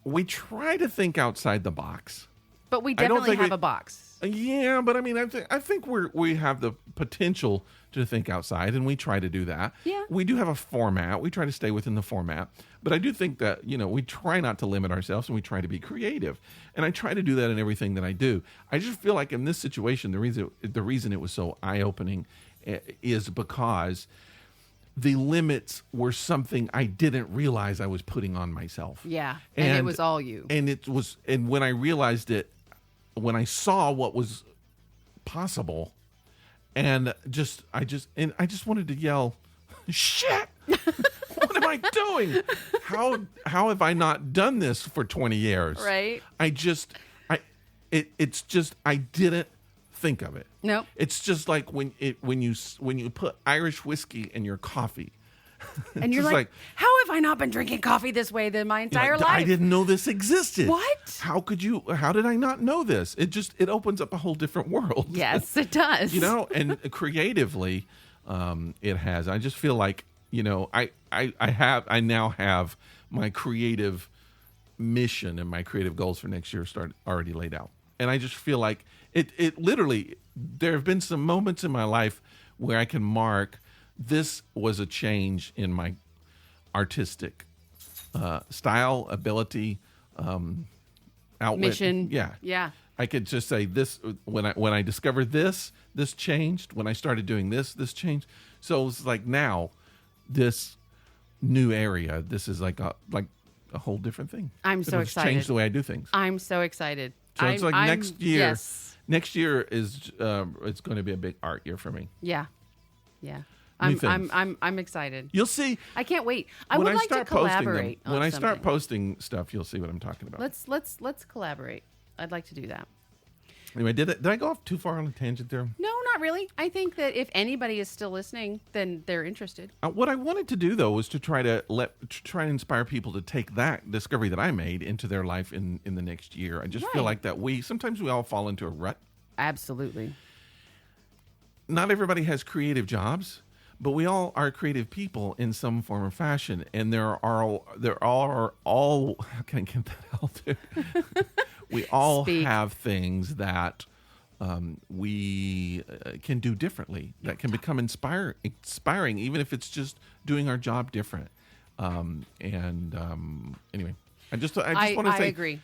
we try to think outside the box. But we definitely have a box. Yeah, but I mean, I think we have the potential to think outside, and we try to do that. Yeah. We do have a format. We try to stay within the format. But I do think that, we try not to limit ourselves, and we try to be creative. And I try to do that in everything that I do. I just feel like in this situation, the reason it was so eye-opening is because the limits were something I didn't realize I was putting on myself. Yeah, and it was all you. And when I realized it, when I saw what was possible, And I just wanted to yell, shit! What am I doing? How have I not done this for 20 years? Right. It's just I didn't think of it. Nope. It's just like when you put Irish whiskey in your coffee. And you're like, how have I not been drinking coffee this way my entire life? I didn't know this existed. What? How did I not know this? It opens up a whole different world. Yes, it does. And creatively, it has. I just feel like, I now have my creative mission and my creative goals for next year already laid out. And I just feel like it literally, there have been some moments in my life where I can mark this was a change in my artistic style, ability, outlet. Mission. Yeah. I could just say this when I discovered this changed. When I started doing this changed. So it's like now, this new area, this is like a whole different thing. I'm so excited. Changed the way I do things. I'm so excited. So it's like next year. Yes. Next year is it's going to be a big art year for me. Yeah. I'm excited. You'll see. I can't wait. I would like to collaborate. When I start posting stuff, you'll see what I'm talking about. Let's collaborate. I'd like to do that. Anyway, did I go off too far on a tangent there? No, not really. I think that if anybody is still listening, then they're interested. What I wanted to do though was to try and inspire people to take that discovery that I made into their life in the next year. I just feel like that sometimes we all fall into a rut. Absolutely. Not everybody has creative jobs, but we all are creative people in some form or fashion, and there are all how can I get that out there? We all have things that we can do differently that can become inspiring, even if it's just doing our job different. Anyway, I just want to say, I agree.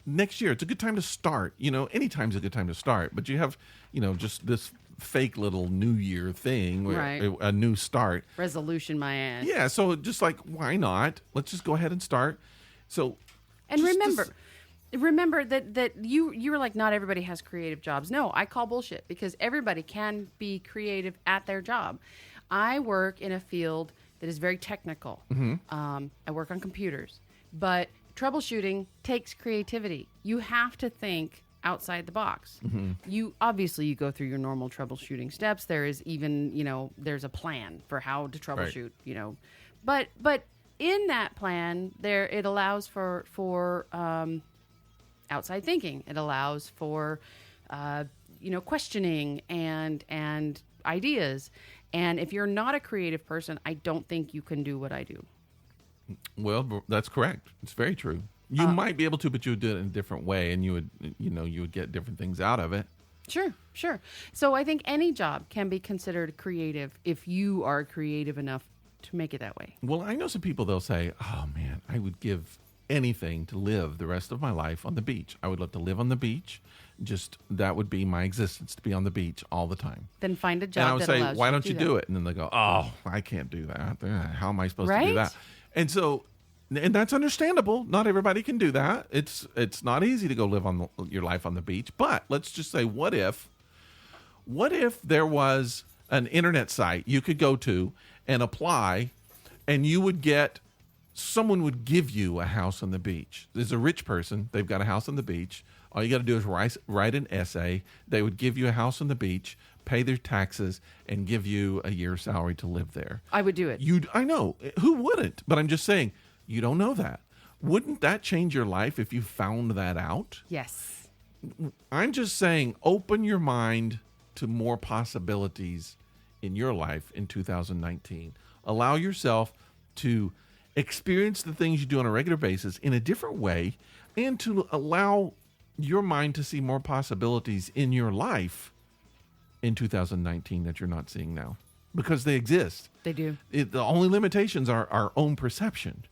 Next year, it's a good time to start. Any time's a good time to start, but you have, just this fake little New Year thing, right. A new start. Resolution, my ass. Yeah, so just like, why not? Let's just go ahead and start. So, and remember that you were like, not everybody has creative jobs. No, I call bullshit, because everybody can be creative at their job. I work in a field that is very technical. Mm-hmm. I work on computers, but troubleshooting takes creativity. You have to think outside the box. Mm-hmm. You obviously go through your normal troubleshooting steps. There is even, there's a plan for how to troubleshoot, right. But in that plan it allows for outside thinking. It allows for, questioning and ideas. And if you're not a creative person, I don't think you can do what I do. Well, that's correct. It's very true. You might be able to, but you would do it in a different way, and you would get different things out of it. Sure. So I think any job can be considered creative if you are creative enough to make it that way. Well, I know some people, they'll say, oh man, I would give anything to live the rest of my life on the beach. I would love to live on the beach. Just that would be my existence, to be on the beach all the time. Then find a job. And I would say, allows why you don't to you do it? And then they go, oh, I can't do that. How am I supposed to do that? And so, and that's understandable. Not everybody can do that. It's not easy to go live your life on the beach. But let's just say, what if there was an internet site you could go to and apply, and someone would give you a house on the beach. There's a rich person. They've got a house on the beach. All you got to do is write an essay. They would give you a house on the beach, pay their taxes, and give you a year's salary to live there. I would do it. I know. Who wouldn't? But I'm just saying, you don't know that. Wouldn't that change your life if you found that out? Yes. I'm just saying, open your mind to more possibilities in your life in 2019. Allow yourself to experience the things you do on a regular basis in a different way, and to allow your mind to see more possibilities in your life in 2019 that you're not seeing now, because they exist. They do. The only limitations are our own perception.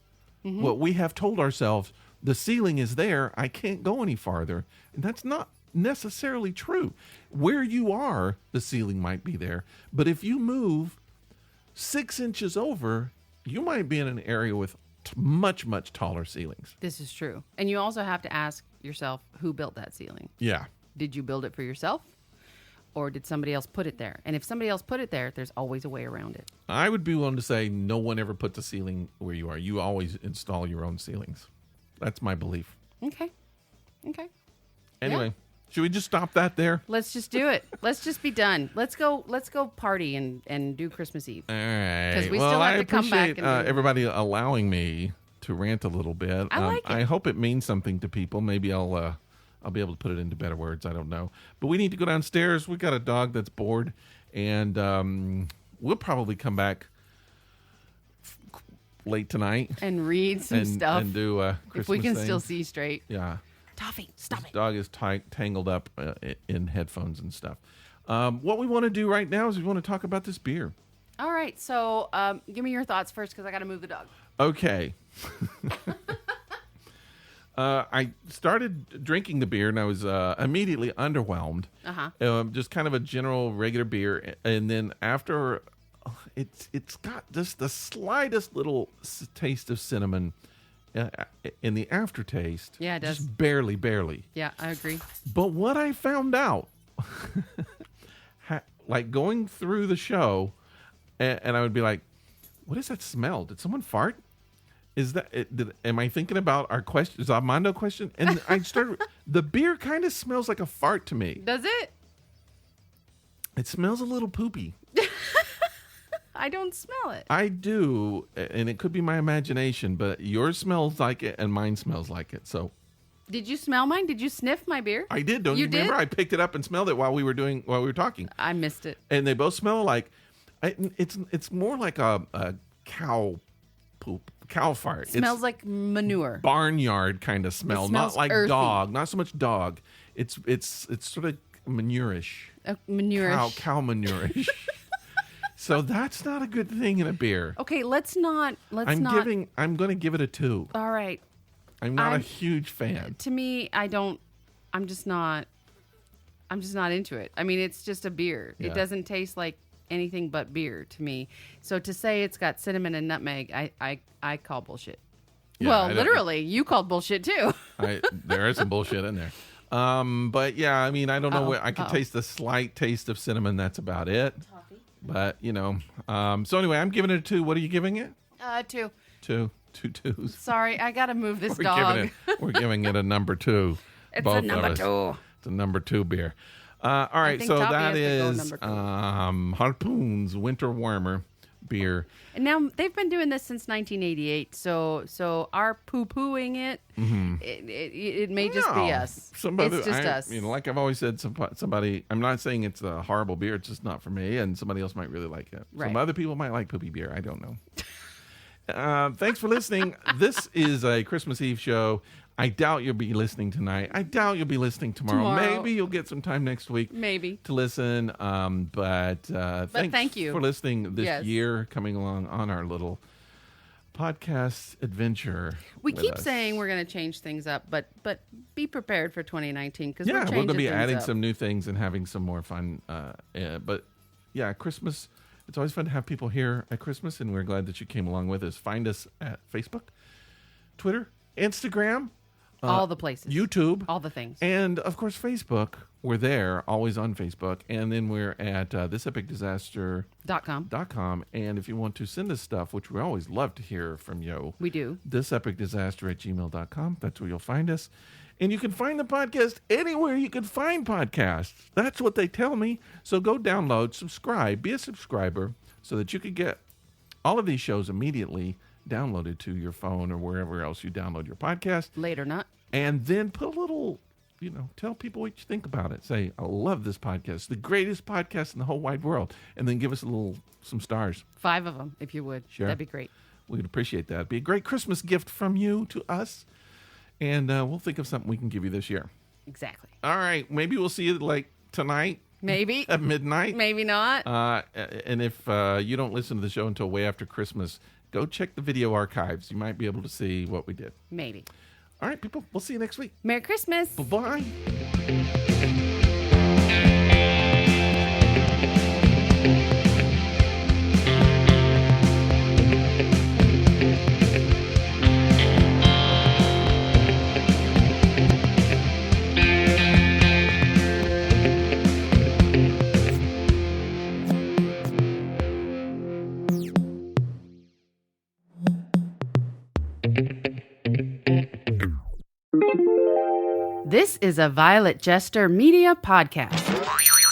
Mm-hmm. What we have told ourselves, the ceiling is there, I can't go any farther. And that's not necessarily true. Where you are, the ceiling might be there. But if you move 6 inches over, you might be in an area with much, much taller ceilings. This is true. And you also have to ask yourself, who built that ceiling? Yeah. Did you build it for yourself? or did somebody else put it there? And if somebody else put it there, there's always a way around it. I would be willing to say no one ever puts a ceiling where you are. You always install your own ceilings. That's my belief. Okay. Anyway, should we just stop that there? Let's just do it. Let's just be done. Let's go party and do Christmas Eve. All right. Because we still have to come back. I appreciate everybody allowing me to rant a little bit. I like it. I hope it means something to people. Maybe I'll be able to put it into better words. I don't know. But we need to go downstairs. We've got a dog that's bored. And we'll probably come back late tonight. And read some stuff. And do Christmas if we can thing. still see straight. Yeah. Toffee, stop This it. dog is tangled up in headphones and stuff. What we want to do right now is we want to talk about this beer. All right. So give me your thoughts first because I got to move the dog. Okay. I started drinking the beer and I was immediately underwhelmed. Just kind of a general regular beer. And then after, it's got just the slightest little taste of cinnamon in the aftertaste. Yeah, it does. Just barely. Yeah, I agree. But what I found out, like going through the show, and I would be like, what is that smell? Did someone fart? Is that am I thinking about our question? Is Armando question? And I started. The beer kind of smells like a fart to me. Does it? It smells a little poopy. I don't smell it. I do, and it could be my imagination, but yours smells like it, and mine smells like it. So, did you smell mine? Did you sniff my beer? I did. Don't you remember? I picked it up and smelled it while we were talking. I missed it. And they both smell like. It's more like a cow poop. Cow fart. Smells like manure. Barnyard kind of smell, not like earthy. dog. Not so much dog. It's sort of manure-ish. Manure-ish. Cow manure-ish. So that's not a good thing in a beer. Okay, let's not. I'm going to give it a 2. All right. I'm not a huge fan. To me, I'm just not into it. I mean, it's just a beer. Yeah. It doesn't taste like anything but beer to me. So to say it's got cinnamon and nutmeg, I call bullshit. Yeah, well, literally, you called bullshit too. There is some bullshit in there. But yeah, I mean, I don't know. I can taste the slight taste of cinnamon. That's about it. Toffee. But, so anyway, I'm giving it a 2. What are you giving it? 2. 2. 2 2s. Sorry, I got to move this dog. We're giving it a number 2. It's both a number of us. 2. It's a number 2 beer. All right, so Toffee that has to is go number 2. Harpoon's Winter Warmer beer. And now they've been doing this since 1988. So our poo-pooing it, it may just be us. It's just us. Like I've always said, somebody. I'm not saying it's a horrible beer. It's just not for me, and somebody else might really like it. Right. Some other people might like poopy beer. I don't know. Thanks for listening. This is a Christmas Eve show. I doubt you'll be listening tonight. I doubt you'll be listening tomorrow. Maybe you'll get some time next week. Maybe. To listen. But thank you for listening this year, coming along on our little podcast adventure. We keep saying we're going to change things up, but be prepared for 2019 because we're going to be adding up. some new things and having some more fun. But yeah, Christmas. It's always fun to have people here at Christmas, and we're glad that you came along with us. Find us at Facebook, Twitter, Instagram. All the places. YouTube. All the things. And, of course, Facebook. We're there, always on Facebook. And then we're at thisepicdisaster.com. And if you want to send us stuff, which we always love to hear from you. We do. thisepicdisaster@gmail.com. That's where you'll find us. And you can find the podcast anywhere you can find podcasts. That's what they tell me. So go download, subscribe, be a subscriber so that you can get all of these shows immediately downloaded to your phone or wherever else you download your podcast. Late or not. And then put a little, tell people what you think about it. Say, I love this podcast, the greatest podcast in the whole wide world. And then give us some stars. 5 of them, if you would. Sure. That'd be great. We'd appreciate that. It'd be a great Christmas gift from you to us. And we'll think of something we can give you this year. Exactly. All right. Maybe we'll see you tonight. Maybe. At midnight. Maybe not. And if you don't listen to the show until way after Christmas, go check the video archives. You might be able to see what we did. Maybe. All right, people. We'll see you next week. Merry Christmas. Bye-bye. This is a Violet Jester Media podcast.